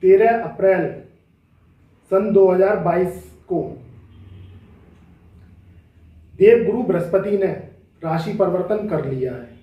13 अप्रैल सन 2022 को देवगुरु बृहस्पति ने राशि परिवर्तन कर लिया है।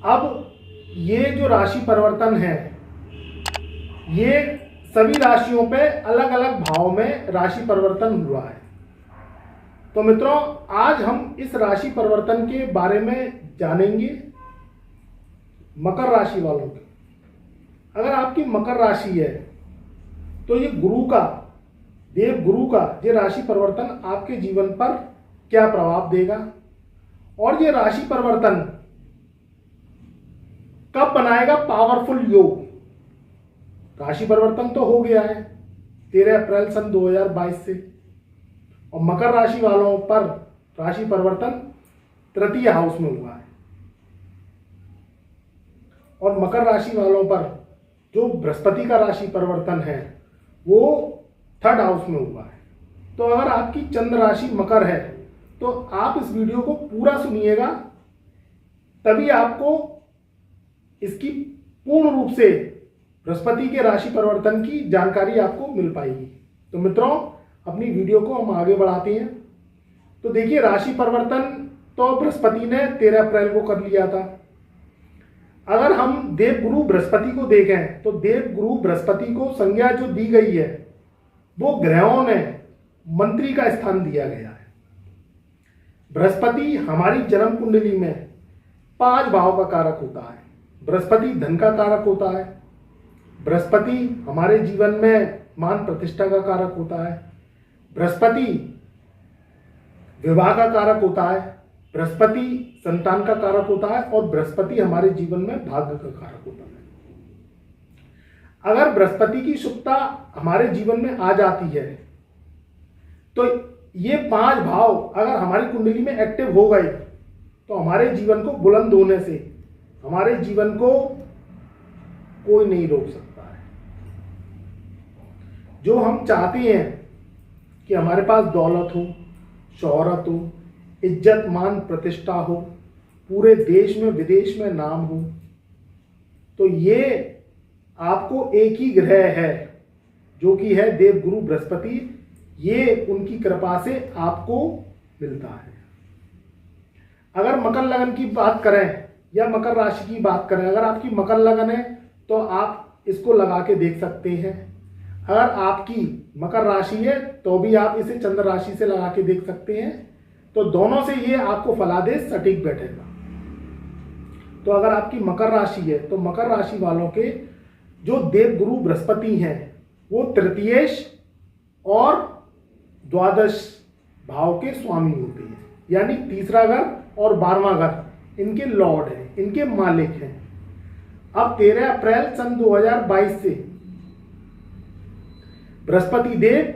अब ये जो राशि परिवर्तन है, ये सभी राशियों पे अलग अलग भाव में राशि परिवर्तन हुआ है। तो मित्रों, आज हम इस राशि परिवर्तन के बारे में जानेंगे मकर राशि वालों के। अगर आपकी मकर राशि है तो ये देव गुरु का ये राशि परिवर्तन आपके जीवन पर क्या प्रभाव देगा, और ये राशि परिवर्तन कब बनाएगा पावरफुल योग। राशि परिवर्तन तो हो गया है 13 अप्रैल सन 2022 से, और मकर राशि वालों पर राशि परिवर्तन तृतीय हाउस में हुआ है, और मकर राशि वालों पर जो बृहस्पति का राशि परिवर्तन है वो थर्ड हाउस में हुआ है। तो अगर आपकी चंद्र राशि मकर है तो आप इस वीडियो को पूरा सुनिएगा, तभी आपको इसकी पूर्ण रूप से बृहस्पति के राशि परिवर्तन की जानकारी आपको मिल पाएगी। तो मित्रों, अपनी वीडियो को हम आगे बढ़ाते हैं। तो देखिए, राशि परिवर्तन तो बृहस्पति ने 13 अप्रैल को कर लिया था। अगर हम देवगुरु बृहस्पति को देखें तो देवगुरु बृहस्पति को संज्ञा जो दी गई है वो ग्रहों ने मंत्री का स्थान दिया गया है। बृहस्पति हमारी जन्म कुंडली में 5 भाव का कारक होता है। बृहस्पति धन का कारक होता है, बृहस्पति हमारे जीवन में मान प्रतिष्ठा का कारक होता है, बृहस्पति विवाह का कारक होता है, बृहस्पति संतान का कारक होता है, और बृहस्पति हमारे जीवन में भाग्य का कारक होता है। अगर बृहस्पति की शुभता हमारे जीवन में आ जाती है तो ये 5 भाव अगर हमारी कुंडली में एक्टिव हो गए तो हमारे जीवन को बुलंद होने से हमारे जीवन को कोई नहीं रोक सकता है। जो हम चाहते हैं कि हमारे पास दौलत हो, शोहरत हो, इज्जत मान प्रतिष्ठा हो, पूरे देश में विदेश में नाम हो, तो ये आपको एक ही ग्रह है जो कि है देवगुरु बृहस्पति, ये उनकी कृपा से आपको मिलता है। अगर मकर लगन की बात करें या मकर राशि की बात करें, अगर आपकी मकर लगन है तो आप इसको लगा के देख सकते हैं। अगर आपकी मकर राशि है तो भी आप इसे चंद्र राशि से लगा के देख सकते हैं। तो दोनों से ये आपको फलादेश सटीक बैठेगा। तो अगर आपकी मकर राशि है तो मकर राशि वालों के जो देवगुरु बृहस्पति हैं वो तृतीयेश और द्वादश भाव के स्वामी होते हैं, यानी तीसरा घर और 12वां घर इनके लॉर्ड हैं, इनके मालिक हैं। अब 13 अप्रैल सन 2022 से बृहस्पति देव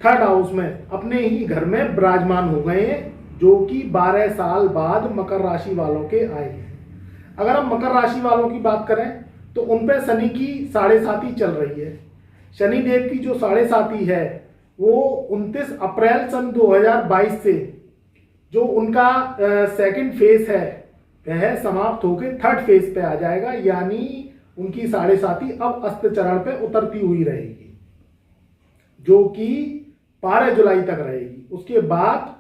थर्ड हाउस में अपने ही घर में विराजमान हो गए हैं, जो कि 12 साल बाद मकर राशि वालों के आए हैं। अगर हम मकर राशि वालों की बात करें तो उन पे शनि की 7.5 चल रही है। शनि देव की जो 7.5 है वो 29 अप्रैल सन 2022 से जो उनका सेकंड फेज है वह समाप्त होकर थर्ड फेज पे आ जाएगा, यानी उनकी 7.5 अब अस्त चरण पे उतरती हुई रहेगी, जो कि 12 जुलाई तक रहेगी। उसके बाद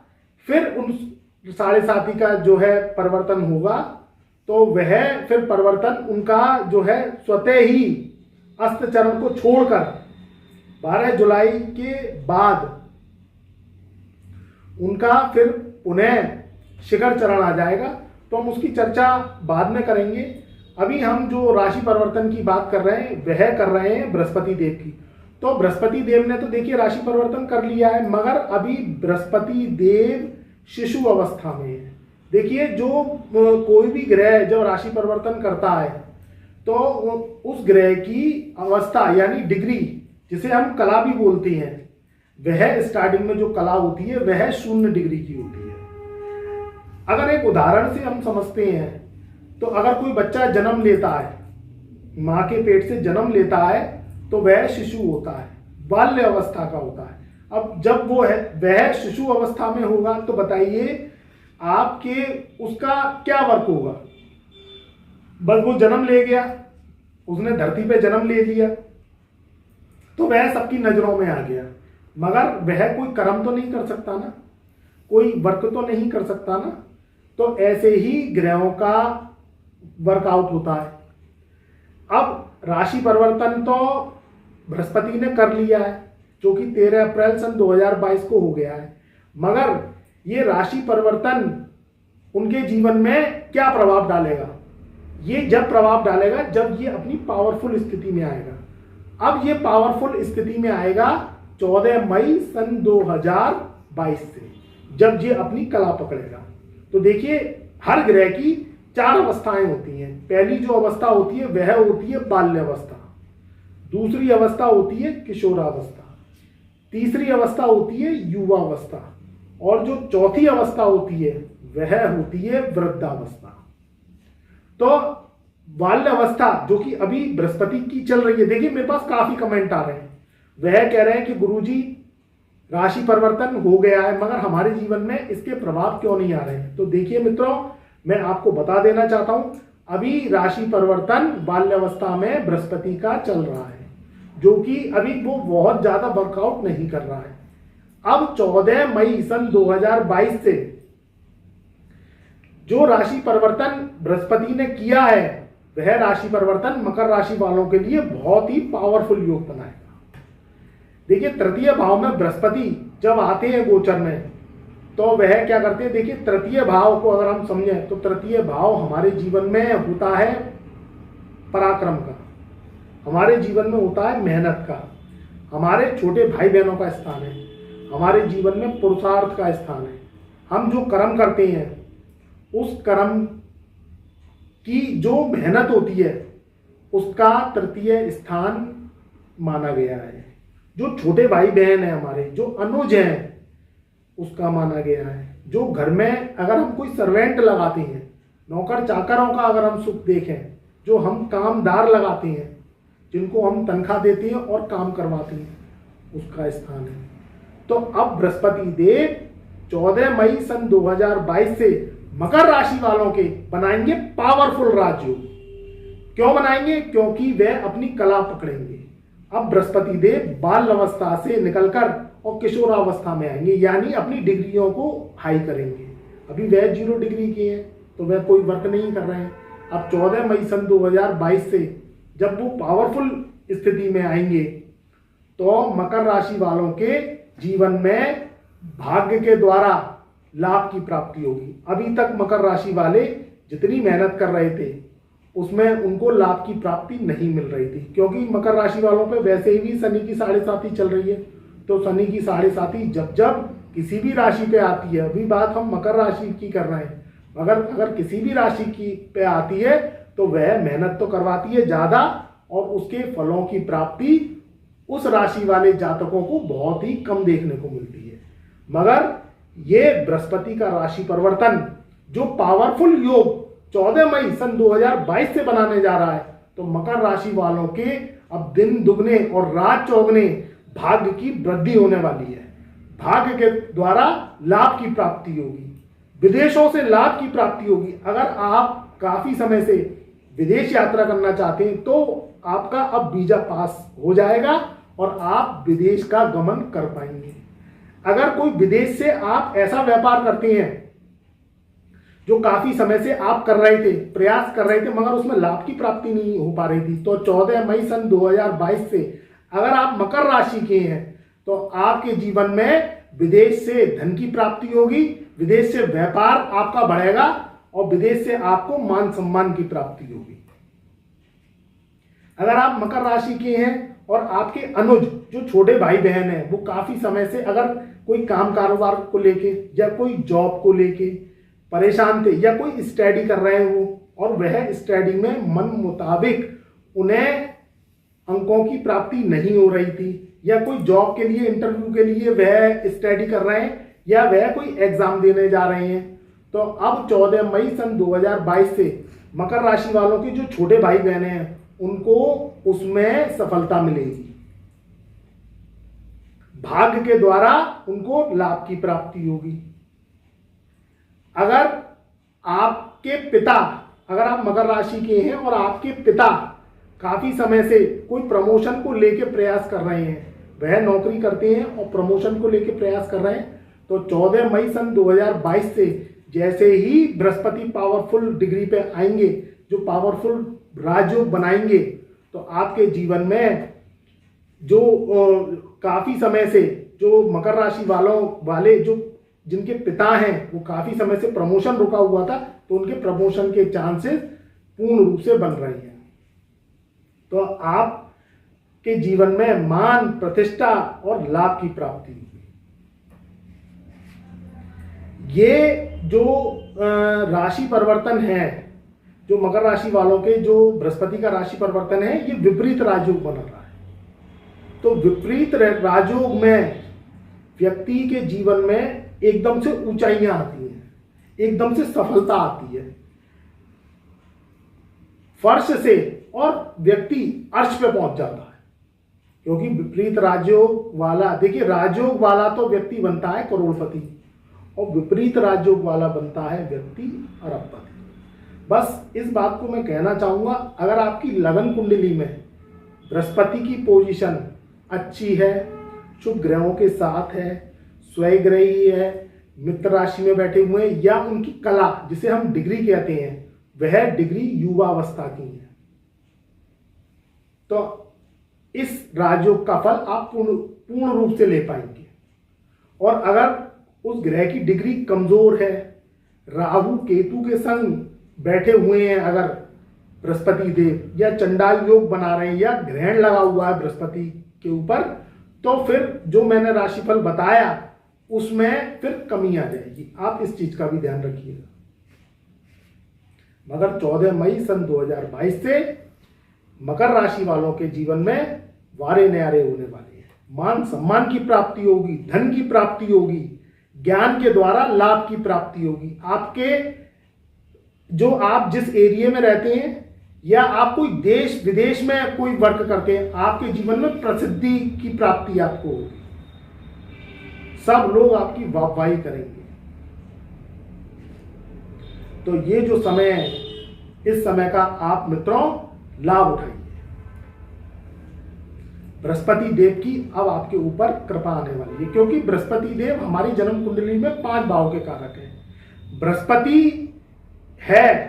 फिर उन 7.5 का जो है परिवर्तन होगा, तो वह फिर परिवर्तन उनका जो है स्वतः ही अस्त चरण को छोड़कर 12 जुलाई के बाद उनका फिर पुनः शिखर चरण आ जाएगा। तो हम उसकी चर्चा बाद में करेंगे। अभी हम जो राशि परिवर्तन की बात कर रहे हैं वह कर रहे हैं बृहस्पति देव की। तो बृहस्पति देव ने तो देखिए राशि परिवर्तन कर लिया है, मगर अभी बृहस्पति देव शिशु अवस्था में है। देखिए, जो कोई भी ग्रह जब राशि परिवर्तन करता है तो उस ग्रह की अवस्था यानी डिग्री, जिसे हम कला भी बोलते हैं, वह स्टार्टिंग में जो कला होती है वह 0 डिग्री की होती है। अगर एक उदाहरण से हम समझते हैं तो अगर कोई बच्चा जन्म लेता है, माँ के पेट से जन्म लेता है, तो वह शिशु होता है, बाल्य अवस्था का होता है। अब जब वह शिशु अवस्था में होगा तो बताइए आपके उसका क्या वर्क होगा। बस वो जन्म ले गया, उसने धरती पे जन्म ले लिया तो वह सबकी नजरों में आ गया, मगर वह कोई कर्म तो नहीं कर सकता ना, कोई वर्क तो नहीं कर सकता ना। तो ऐसे ही ग्रहों का वर्कआउट होता है। अब राशि परिवर्तन तो बृहस्पति ने कर लिया है, जो कि 13 अप्रैल सन 2022 को हो गया है, मगर ये राशि परिवर्तन उनके जीवन में क्या प्रभाव डालेगा? ये जब प्रभाव डालेगा जब ये अपनी पावरफुल स्थिति में आएगा। अब ये पावरफुल स्थिति में आएगा 14 मई सन 2022 से, जब ये अपनी कला पकड़ेगा। तो देखिए, हर ग्रह की 4 अवस्थाएं होती हैं। पहली जो अवस्था होती है वह होती है बाल्यावस्था, दूसरी अवस्था होती है किशोरावस्था, तीसरी अवस्था होती है युवावस्था, और जो चौथी अवस्था होती है वह होती है वृद्धावस्था। तो बाल्य अवस्था जो कि अभी बृहस्पति की चल रही है, देखिए मेरे पास काफी कमेंट आ रहे हैं, वह कह रहे हैं कि गुरुजी राशि परिवर्तन हो गया है मगर हमारे जीवन में इसके प्रभाव क्यों नहीं आ रहे हैं। तो देखिए मित्रों, मैं आपको बता देना चाहता हूं, अभी राशि परिवर्तन बाल्यावस्था में बृहस्पति का चल रहा है, जो कि अभी वो बहुत ज्यादा वर्कआउट नहीं कर रहा है। अब 14 मई सन 2022 से जो राशि परिवर्तन बृहस्पति ने किया है, वह राशि परिवर्तन मकर राशि वालों के लिए बहुत ही पावरफुल योग बनाएगा। देखिए, तृतीय भाव में बृहस्पति जब आते हैं गोचर में, तो वह क्या करते हैं? देखिए, तृतीय भाव को अगर हम समझें तो तृतीय भाव हमारे जीवन में होता है पराक्रम का, हमारे जीवन में होता है मेहनत का, हमारे छोटे भाई बहनों का स्थान है, हमारे जीवन में पुरुषार्थ का स्थान है। हम जो कर्म करते हैं उस कर्म की जो मेहनत होती है उसका तृतीय स्थान माना गया है। जो छोटे भाई बहन है हमारे, जो अनुज हैं, उसका माना गया है। जो घर में अगर हम कोई सर्वेंट लगाते हैं, नौकर चाकरों का अगर हम सुख देखें, जो हम कामदार लगाते हैं, जिनको हम तनख्वाह देते हैं और काम करवाते हैं, उसका स्थान है। तो अब बृहस्पति देव 14 मई सन 2022 से मकर राशि वालों के बनाएंगे पावरफुल राजयोग। क्यों बनाएंगे? क्योंकि वे अपनी कला पकड़ेंगे। अब बृहस्पति देव बाल अवस्था से निकलकर और किशोरावस्था में आएंगे, यानी अपनी डिग्रियों को हाई करेंगे। अभी वह 0 डिग्री के हैं तो वह कोई वर्क नहीं कर रहे हैं। अब 14 मई सन 2022 से जब वो पावरफुल स्थिति में आएंगे तो मकर राशि वालों के जीवन में भाग्य के द्वारा लाभ की प्राप्ति होगी। अभी तक मकर राशि वाले जितनी मेहनत कर रहे थे उसमें उनको लाभ की प्राप्ति नहीं मिल रही थी, क्योंकि मकर राशि वालों पे वैसे ही शनि की 7.5 चल रही है। तो शनि की 7.5 जब जब किसी भी राशि पे आती है, अभी बात हम मकर राशि की कर रहे हैं, मगर अगर किसी भी राशि की पे आती है तो वह मेहनत तो करवाती है ज्यादा, और उसके फलों की प्राप्ति उस राशि वाले जातकों को बहुत ही कम देखने को मिलती है। मगर ये बृहस्पति का राशि परिवर्तन जो पावरफुल योग 14 मई सन 2022 से बनाने जा रहा है, तो मकर राशि वालों के अब दिन दुगने और रात चौगने भाग्य की वृद्धि होने वाली है। भाग्य के द्वारा लाभ की प्राप्ति होगी, विदेशों से लाभ की प्राप्ति होगी। अगर आप काफी समय से विदेश यात्रा करना चाहते हैं तो आपका अब वीजा पास हो जाएगा और आप विदेश का गमन कर पाएंगे। अगर कोई विदेश से आप ऐसा व्यापार करते हैं जो काफी समय से आप कर रहे थे, प्रयास कर रहे थे, मगर उसमें लाभ की प्राप्ति नहीं हो पा रही थी, तो 14 मई सन 2022 से अगर आप मकर राशि के हैं तो आपके जीवन में विदेश से धन की प्राप्ति होगी, विदेश से व्यापार आपका बढ़ेगा और विदेश से आपको मान सम्मान की प्राप्ति होगी। अगर आप मकर राशि के हैं और आपके अनुज जो छोटे भाई बहन हैं वो काफी समय से अगर कोई काम कारोबार को लेके या कोई जॉब को लेके परेशान थे, या कोई स्टडी कर रहे हो और वह स्टडी में मन मुताबिक उन्हें अंकों की प्राप्ति नहीं हो रही थी, या कोई जॉब के लिए इंटरव्यू के लिए वह स्टडी कर रहे हैं या वह कोई एग्जाम देने जा रहे हैं, तो अब 14 मई सन 2022 से मकर राशि वालों के जो छोटे भाई बहन हैं उनको उसमें सफलता मिलेगी। भाग्य के द्वारा उनको लाभ की प्राप्ति होगी। अगर आपके पिता, अगर आप मकर राशि के हैं और आपके पिता काफ़ी समय से कोई प्रमोशन को लेके प्रयास कर रहे हैं, वह नौकरी करते हैं और प्रमोशन को लेके प्रयास कर रहे हैं, तो 14 मई सन 2022 से जैसे ही बृहस्पति पावरफुल डिग्री पे आएंगे, जो पावरफुल राजयोग बनाएंगे, तो आपके जीवन में जो काफ़ी समय से जो मकर राशि वाले जो जिनके पिता हैं वो काफ़ी समय से प्रमोशन रुका हुआ था, तो उनके प्रमोशन के चांसेस पूर्ण रूप से बन रहे हैं। तो आपके जीवन में मान, प्रतिष्ठा और लाभ की प्राप्ति होगी। ये जो राशि परिवर्तन है, जो मकर राशि वालों के जो बृहस्पति का राशि परिवर्तन है, ये विपरीत राजयोग बन रहा है। तो विपरीत राजयोग में व्यक्ति के जीवन में एकदम से ऊंचाइयां आती हैं, एकदम से सफलता आती है फर्श से, और व्यक्ति अर्श पे पहुंच जाता है। क्योंकि विपरीत राजयोग वाला, देखिए राजयोग वाला तो व्यक्ति बनता है करोड़पति, और विपरीत राजयोग वाला बनता है व्यक्ति अरबपति। बस इस बात को मैं कहना चाहूंगा, अगर आपकी लगन कुंडली में बृहस्पति की पोजीशन अच्छी है, शुभ ग्रहों के साथ है, स्वयग्रही है, मित्र राशि में बैठे हुए हैं, या उनकी कला जिसे हम डिग्री कहते हैं, वह डिग्री युवावस्था की है, तो इस राजयोग का फल आप पूर्ण रूप से ले पाएंगे। और अगर उस ग्रह की डिग्री कमजोर है, राहु केतु के संग बैठे हुए हैं अगर बृहस्पति देव, या चंडाल योग बना रहे हैं, या ग्रहण लगा हुआ है बृहस्पति के ऊपर, तो फिर जो मैंने राशिफल बताया उसमें फिर कमी आ जाएगी। आप इस चीज का भी ध्यान रखिएगा। मगर 14 मई सन 2022 से मकर राशि वालों के जीवन में वारे न्यारे होने वाले हैं। मान सम्मान की प्राप्ति होगी, धन की प्राप्ति होगी, ज्ञान के द्वारा लाभ की प्राप्ति होगी। आपके जो आप जिस एरिया में रहते हैं, या आप कोई देश विदेश में कोई वर्क करते हैं, आपके जीवन में प्रसिद्धि की प्राप्ति आपको होगी। सब लोग आपकी वाहवाही करेंगे। तो ये जो समय है, इस समय का आप मित्रों लाभ उठाइए। बृहस्पति देव की अब आपके ऊपर कृपा आने वाली है, क्योंकि बृहस्पति देव हमारी जन्म कुंडली में 5 भाव के कारक है। बृहस्पति है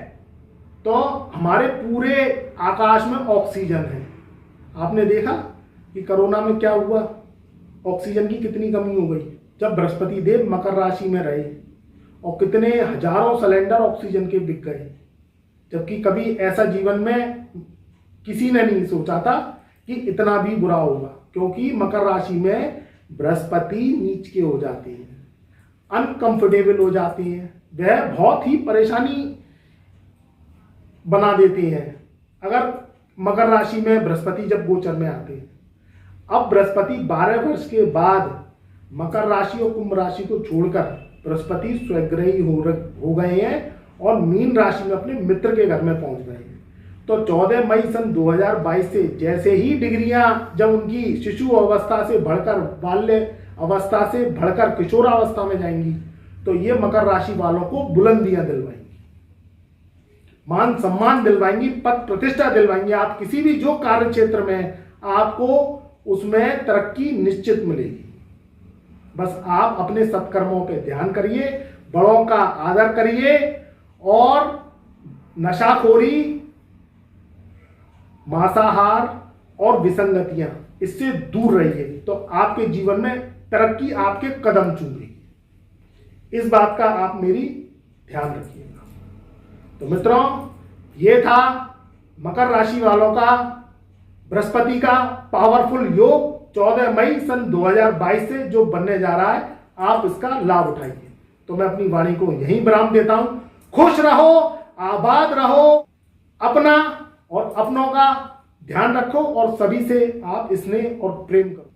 तो हमारे पूरे आकाश में ऑक्सीजन है। आपने देखा कि कोरोना में क्या हुआ, ऑक्सीजन की कितनी कमी हो गई जब बृहस्पति देव मकर राशि में रहे, और कितने हजारों सिलेंडर ऑक्सीजन के बिक गए। जबकि कभी ऐसा जीवन में किसी ने नहीं सोचा था कि इतना भी बुरा होगा, क्योंकि मकर राशि में बृहस्पति नीच के हो जाते हैं, अनकंफर्टेबल हो जाते हैं, वह बहुत ही परेशानी बना देते हैं अगर मकर राशि में बृहस्पति जब गोचर में आते हैं। अब बृहस्पति 12 वर्ष के बाद मकर राशि और कुंभ राशि को छोड़कर बृहस्पति स्वग्रही हो गए हैं और मीन राशि में अपने मित्र के घर में पहुंच गए हैं। तो 14 मई सन 2022 से जैसे ही डिग्रियां जब उनकी शिशु अवस्था से बढ़कर बाल्य अवस्था से बढ़कर किशोरावस्था में जाएंगी, तो ये मकर राशि वालों को बुलंदियां दिलवाएंगी, मान सम्मान दिलवाएंगी, पद प्रतिष्ठा दिलवाएंगी। आप किसी भी जो कार्य क्षेत्र में आपको उसमें तरक्की निश्चित मिलेगी। बस आप अपने सत्कर्मों पे ध्यान करिए, बड़ों का आदर करिए, और नशाखोरी, मांसाहार और विसंगतियां, इससे दूर रहिए, तो आपके जीवन में तरक्की आपके कदम चूमेगी। इस बात का आप मेरी ध्यान रखिएगा। तो मित्रों, ये था मकर राशि वालों का बृहस्पति का पावरफुल योग 14 मई सन 2022 से जो बनने जा रहा है, आप इसका लाभ उठाइए। तो मैं अपनी वाणी को यहीं विराम देता हूं। खुश रहो, आबाद रहो, अपना और अपनों का ध्यान रखो, और सभी से आप स्नेह और प्रेम करो।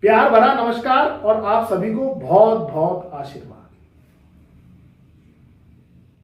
प्यार भरा नमस्कार, और आप सभी को बहुत बहुत आशीर्वाद।